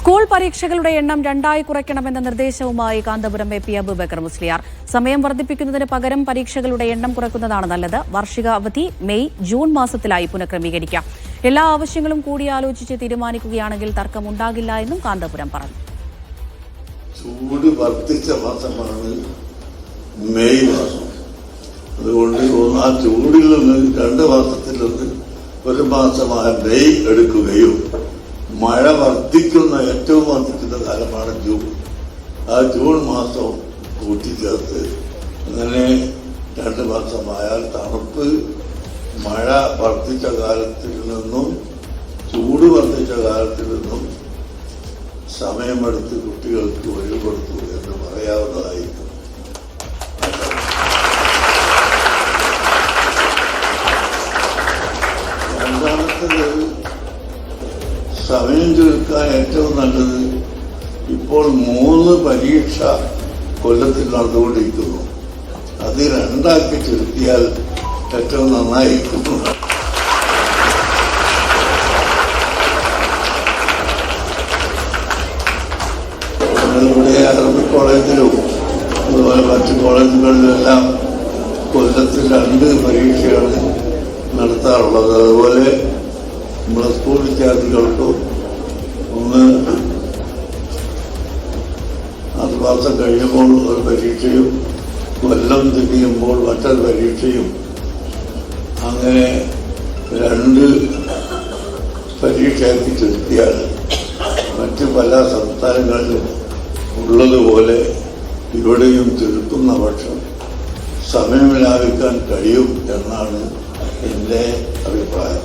School പരീക്ഷകളുടെ എണ്ണം 2 കുറയ്ക്കണമെന്ന നിർദ്ദേശവുമായി Kanthapuram A P Abubakar Musliyar. സമയം വർദ്ധിപ്പിക്കുന്നതിന് പകരം പരീക്ഷകളുടെ എണ്ണം കുറയ്ക്കുന്നതാണ് നല്ലത്. വാർഷിക അവധി മെയ്, ജൂൺ മാസത്തിലായി പുനഃക്രമീകരിക്കാം. എല്ലാ ആവശ്യങ്ങളും കൂടിയാലോചിച്ച് തീരുമാനിക്കുകയാണെങ്കിൽ തർക്കമുണ്ടാകില്ല എന്നും കാന്തപുരം പറഞ്ഞു. ചൂട് വർദ്ധിച്ച മാസമാണ് മെയ് മാസം. അതുകൊണ്ട് ആ ചൂടിൽ നിന്ന് 2 മാസത്തിൽ നിന്ന് 1 മാസമായ മെയ് എടുക്കുകയും മഴ ഏറ്റവും വർദ്ധിക്കുന്ന കാലമാണ് ജൂൺ. ആ ജൂൺ മാസം കൂട്ടിച്ചേർത്ത് അങ്ങനെ 2 മാസമായാൽ തണുപ്പ് മഴ വർദ്ധിച്ച കാലത്തിൽ നിന്നും ചൂട് വർദ്ധിച്ച കാലത്തിൽ നിന്നും സമയമെടുത്ത് കുട്ടികൾക്ക് ഒഴിവ് കൊടുത്തു എന്ന് പറയാവുന്നതായിരിക്കും. രണ്ടാമത്തേത്, സമയം ചുരുക്കാൻ ഏറ്റവും നല്ലത് ഇപ്പോൾ 3 പരീക്ഷ കൊല്ലത്തിൽ നടന്നുകൊണ്ടിരിക്കുന്നു. അത് 2 ചുരുക്കിയാൽ ഏറ്റവും നന്നായിരിക്കുന്നു. ഇവിടെ അറബി കോളേജിലും അതുപോലെ മറ്റു കോളേജുകളിലെല്ലാം കൊല്ലത്തിൽ 2 പരീക്ഷയാണ് നടത്താറുള്ളത്. അതുപോലെ നമ്മുടെ സ്കൂൾ വിദ്യാർത്ഥികൾക്കും 6 മാസം കഴിയുമ്പോൾ ഒരു പരീക്ഷയും കൊല്ലം തിരിയുമ്പോൾ മറ്റൊരു പരീക്ഷയും അങ്ങനെ 2 പരീക്ഷയാക്കി ചുരുക്കിയാൽ മറ്റ് പല സംസ്ഥാനങ്ങളിലും ഉള്ളതുപോലെ ഇവിടെയും ചുരുക്കുന്ന പക്ഷം സമയം ലാഭിക്കാൻ കഴിയും എന്നാണ് എൻ്റെ അഭിപ്രായം.